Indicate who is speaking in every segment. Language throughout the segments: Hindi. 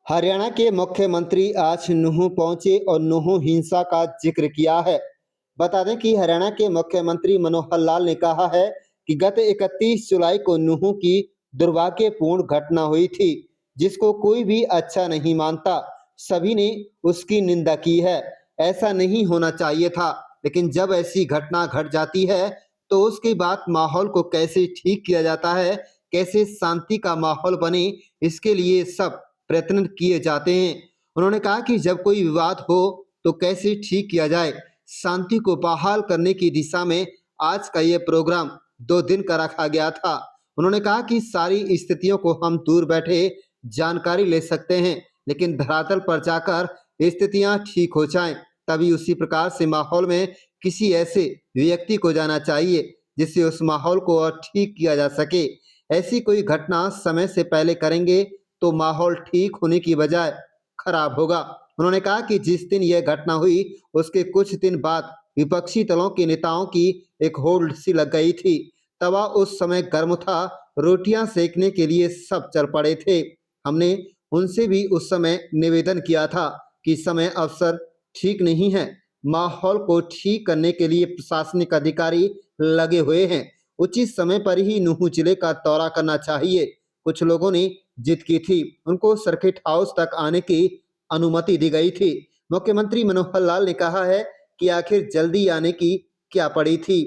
Speaker 1: हरियाणा के मुख्यमंत्री आज नूंह पहुंचे और नूंह हिंसा का जिक्र किया है। बता दें कि हरियाणा के मुख्यमंत्री मनोहर लाल ने कहा है कि गत 31 जुलाई को नूंह की दुर्भाग्यपूर्ण घटना हुई थी, जिसको कोई भी अच्छा नहीं मानता। सभी ने उसकी निंदा की है। ऐसा नहीं होना चाहिए था, लेकिन जब ऐसी घटना घट जाती है तो उसके बाद माहौल को कैसे ठीक किया जाता है, कैसे शांति का माहौल बने, इसके लिए सब प्रयत्न किए जाते हैं। उन्होंने कहा कि जब कोई विवाद हो तो कैसे ठीक किया जाए, शांति को बहाल करने की दिशा में आज का ये प्रोग्राम 2 दिन का रखा गया था। उन्होंने कहा कि सारी स्थितियों को हम दूर बैठे जानकारी ले सकते हैं, लेकिन धरातल पर जाकर स्थितियां ठीक हो जाएं, तभी उसी प्रकार से माहौल में किसी ऐसे व्यक्ति को जाना चाहिए जिससे उस माहौल को और ठीक किया जा सके। ऐसी कोई घटना समय से पहले करेंगे तो माहौल ठीक होने की बजाय खराब होगा। उन्होंने कहा कि जिस दिन यह घटना हुई उसके कुछ दिन बाद विपक्षी दलों के नेताओं की एक होल्ड सी लग गई थी। तवा उस समय गर्म था, रोटियां सेकने के लिए सब चल पड़े थे। हमने उनसे भी उस समय निवेदन किया था कि समय अवसर ठीक नहीं है, माहौल को ठीक करने के लिए प्रशासनिक अधिकारी लगे हुए हैं, उचित समय पर ही नूंह जिले का दौरा करना चाहिए। कुछ लोगों ने जिद की थी, उनको सर्किट हाउस तक आने की अनुमति दी गई थी। मुख्यमंत्री मनोहर लाल ने कहा है कि आखिर जल्दी आने की क्या पड़ी थी,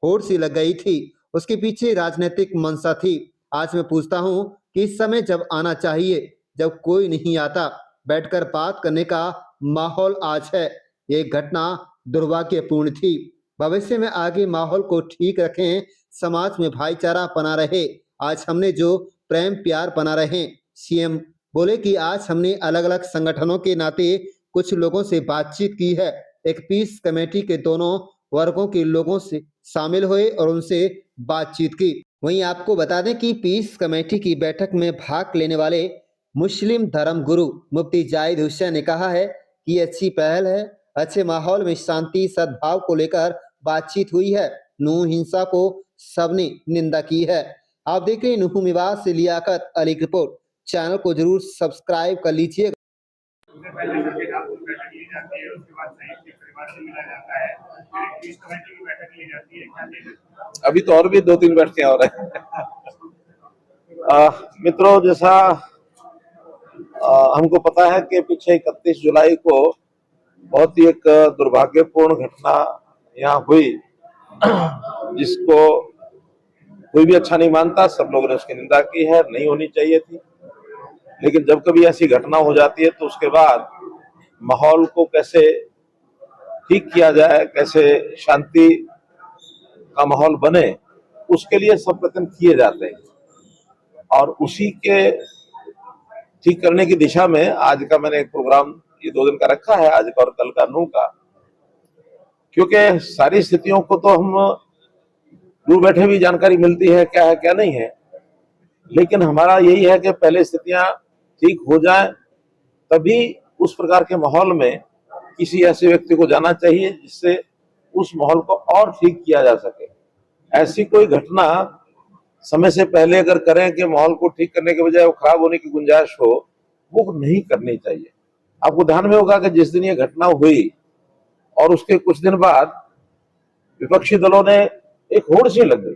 Speaker 1: होड़ सी लग गई थी, उसके पीछे राजनीतिक मंशा थी। आज मैं पूछता हूं कि इस समय जब आना चाहिए, जब कोई नहीं आता, बैठकर बात करने का माहौल आज है। ये घटना दुर्भाग्यपूर्ण थी। भविष्य में आगे माहौल को ठीक रखें, समाज में भाईचारा बना रहे। आज हमने जो प्रेम प्यार बना रहे। सीएम बोले कि आज हमने अलग अलग संगठनों के नाते कुछ लोगों से बातचीत की है। एक पीस कमेटी के दोनों वर्गों के लोगों से शामिल हुए और उनसे बातचीत की। वहीं आपको बता दें कि पीस कमेटी की बैठक में भाग लेने वाले मुस्लिम धर्म गुरु मुफ्ती जाहिद हुसैन ने कहा है कि अच्छी पहल है, अच्छे माहौल में शांति सद्भाव को लेकर बातचीत हुई है। नूंह हिंसा को सबने निंदा की है। आप देख रहे हैं नूंह विवाद से लियाकत अली की रिपोर्ट। चैनल को जरूर सब्सक्राइब कर लीजिए।
Speaker 2: उससे पहले सर्किट हाउस की बैठक ली जाती है, उसके बाद संयुक्त परिवार से मिला जाता है, फिर एक पीस कमेटी की बैठक ली जाती है। क्या देखें,
Speaker 3: अभी तो और भी 2-3 बैठकें हो रहे हैं। मित्रों, जैसा हमको पता है कि पीछे 31 जुलाई को बहुत ही एक दुर्भाग्यपूर्ण घटना यहाँ हुई, जिसको कोई भी अच्छा नहीं मानता। सब लोगों ने उसकी निंदा की है, नहीं होनी चाहिए थी। लेकिन जब कभी ऐसी घटना हो जाती है तो उसके बाद माहौल को कैसे ठीक किया जाए, कैसे शांति का माहौल बने, उसके लिए सब प्रयत्न किए जाते हैं। और उसी के ठीक करने की दिशा में आज का मैंने एक प्रोग्राम ये 2 दिन का रखा है, आज का और कल का नूंह का, क्योंकि सारी स्थितियों को तो हम दूर बैठे भी जानकारी मिलती है क्या है क्या नहीं है, लेकिन हमारा यही है कि पहले स्थितियां ठीक हो जाए, तभी उस प्रकार के माहौल में किसी ऐसे व्यक्ति को जाना चाहिए जिससे उस माहौल को और ठीक किया जा सके। ऐसी कोई घटना समय से पहले अगर करें कि माहौल को ठीक करने के बजाय वो खराब होने की गुंजाइश हो, वो नहीं करनी चाहिए। आपको ध्यान में होगा कि जिस दिन ये घटना हुई और उसके कुछ दिन बाद विपक्षी दलों ने एक होड़ सी लग गई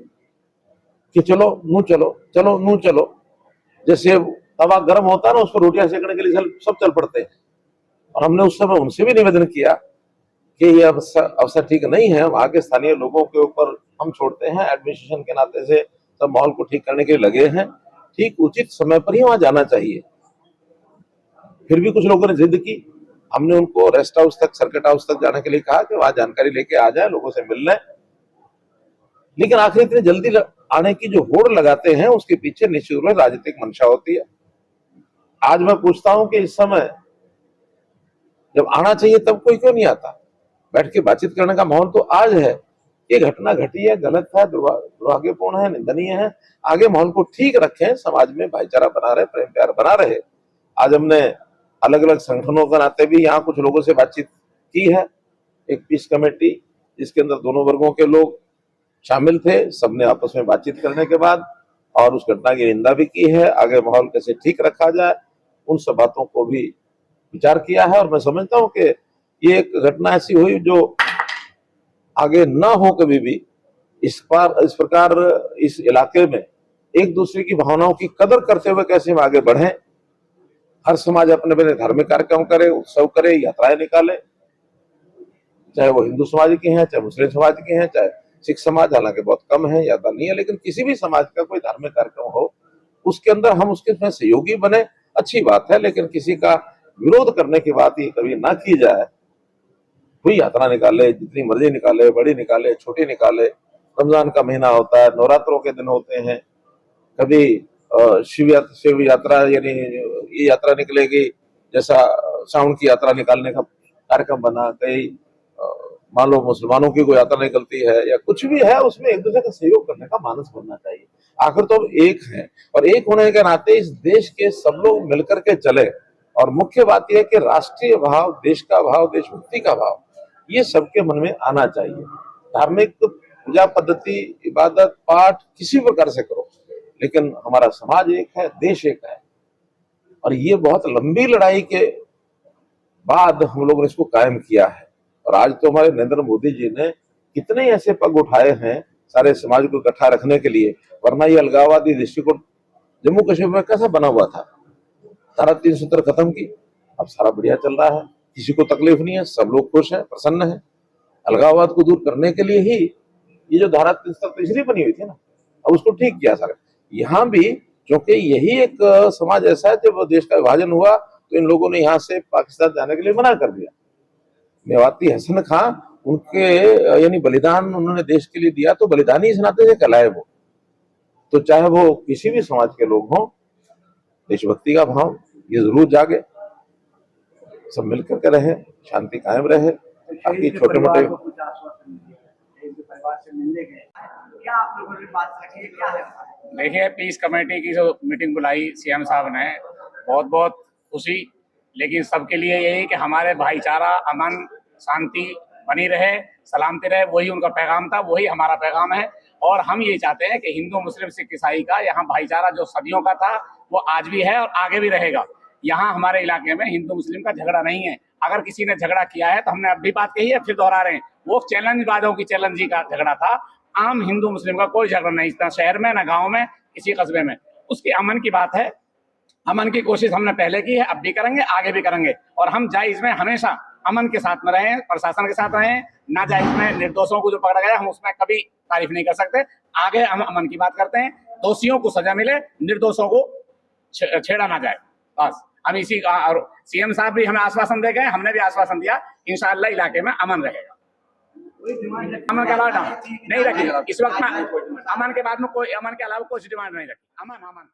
Speaker 3: कि चलो नूंह चलो, चलो नूंह चलो। जैसे तवा गर्म होता है ना, उस पर रोटियां सेकने के लिए सब चल पड़ते हैं। और हमने उस समय उनसे भी निवेदन किया कि ये अवसर ठीक नहीं है, वहां के स्थानीय लोगों के ऊपर हम छोड़ते हैं, एडमिनिस्ट्रेशन के नाते से सब माहौल को ठीक करने के लिए लगे हैं, ठीक उचित समय पर ही वहां जाना चाहिए। फिर भी कुछ लोगों ने जिद की, हमने उनको रेस्ट हाउस तक, सर्किट हाउस तक जाने के लिए कहा कि वहां जानकारी लेके आ जाए, लोगों से मिल लें। लेकिन आखिर इतनी जल्दी आने की जो होड़ लगाते हैं, उसके पीछे निश्चित रूप से राजनीतिक मंशा होती है। आज मैं पूछता हूं कि इस समय जब आना चाहिए तब कोई क्यों नहीं आता? बैठ के बातचीत करने का माहौल तो आज है। ये घटना घटी है, गलत है, दुर्भाग्यपूर्ण है, निंदनीय है। आगे माहौल को ठीक रखें, समाज में भाईचारा बना रहे, प्रेम प्यार बना रहे। आज हमने अलग अलग संगठनों के नाते भी यहाँ कुछ लोगों से बातचीत की है। एक पीस कमेटी जिसके अंदर दोनों वर्गों के लोग शामिल थे, सबने आपस में बातचीत करने के बाद और उस घटना की निंदा भी की है। आगे माहौल कैसे ठीक रखा जाए उन सब बातों को भी विचार किया है। और मैं समझता हूं कि ये एक घटना ऐसी हुई जो आगे न हो कभी भी। इस प्रकार इस इलाके में एक दूसरे की भावनाओं की कदर करते हुए कैसे हम आगे बढ़ें। हर समाज अपने अपने धार्मिक कार्यक्रम करे, उत्सव करे, यात्राएं निकाले, चाहे वो हिंदू समाज के हैं, चाहे मुस्लिम समाज के हैं, चाहे सिख समाज, हालांकि बहुत कम है, ज्यादा नहीं है, लेकिन किसी भी समाज का कोई धार्मिक कार्यक्रम हो उसके अंदर हम उसके में सहयोगी बने, अच्छी बात है। लेकिन किसी का विरोध करने की बात ये कभी ना की जाए। कोई यात्रा निकाले, जितनी मर्जी निकाले, बड़ी निकाले, छोटी निकाले, रमजान का महीना होता है, नवरात्रों के दिन होते हैं, कभी शिव यात्रा यानी ये यात्रा निकलेगी, जैसा साउंड की यात्रा निकालने का कार्यक्रम बना, कई मान लो मुसलमानों की कोई यात्रा निकलती है या कुछ भी है, उसमें एक दूसरे का सहयोग करने का मानस बनना चाहिए। आखिर तो अब एक है और एक होने के नाते इस देश के सब लोग मिलकर के चले। और मुख्य बात यह है कि राष्ट्रीय भाव, देश का भाव, देशभक्ति का भाव, ये सबके मन में आना चाहिए। धार्मिक पूजा पद्धति, इबादत, पाठ किसी प्रकार से करो, लेकिन हमारा समाज एक है, देश एक है। और ये बहुत लंबी लड़ाई के बाद हम लोगों ने इसको कायम किया है। और आज तो हमारे नरेंद्र मोदी जी ने कितने ऐसे पग उठाए हैं सारे समाज को इकट्ठा रखने के लिए। वरना ये अलगाववादी दृष्टिकोण जम्मू कश्मीर में कैसा बना हुआ था, धारा 370 खत्म की, अब सारा बढ़िया चल रहा है, किसी को तकलीफ नहीं है, सब लोग खुश हैं, प्रसन्न है। अलगाववाद को दूर करने के लिए ही ये जो धारा 370 बनी हुई थी ना, अब उसको ठीक किया सारा। यहाँ भी क्योंकि यही एक समाज ऐसा है, जब देश का विभाजन हुआ तो इन लोगों ने यहाँ से पाकिस्तान जाने के लिए मना कर दिया। मेवाती हसन खां, उनके यानी बलिदान उन्होंने देश के लिए दिया, तो बलिदानी इस नाते से कहलाए वो। तो चाहे वो किसी भी समाज के लोग हों, देशभक्ति का भाव ये जरूर जागे, सब मिलकर के रहे, शांति कायम रहे। बाकी छोटे मोटे
Speaker 2: देखिए, पीस कमेटी की जो मीटिंग बुलाई सीएम साहब ने, बहुत बहुत खुशी। लेकिन सबके लिए यही कि हमारे भाईचारा, अमन, शांति बनी रहे, सलामती रहे, वही उनका पैगाम था, वही हमारा पैगाम है। और हम ये चाहते हैं कि हिंदू, मुस्लिम, सिख, ईसाई का यहाँ भाईचारा जो सदियों का था वो आज भी है और आगे भी रहेगा। यहाँ हमारे इलाके में हिंदू मुस्लिम का झगड़ा नहीं है। अगर किसी ने झगड़ा किया है तो हमने अब भी बात कही है, फिर दोहरा रहे हैं, वो चैलेंजबाजों की चैलेंजी का झगड़ा था। आम हिंदू मुस्लिम का कोई झगड़ा नहीं था, शहर में, ना गाँव में, किसी कस्बे में। उसकी अमन की बात है। अमन की कोशिश हमने पहले की है, अब भी करेंगे, आगे भी करेंगे। और हम जायज में हमेशा अमन के साथ में रहें, प्रशासन के साथ रहें। नाजायज में निर्दोषों को जो पकड़ा गया, हम उसमें कभी तारीफ नहीं कर सकते। आगे हम अमन की बात करते हैं, दोषियों को सजा मिले, निर्दोषों को छेड़ा ना जाए, बस हम इसी का। और सीएम साहब भी हमें आश्वासन दे गए, हमने भी आश्वासन दिया, इंशाअल्लाह इलाके में अमन रहेगा। अमन के अलावा नहीं रखी इस वक्त में, अमन के बाद में कोई, अमन के अलावा कुछ डिमांड नहीं रखी। अमन अमन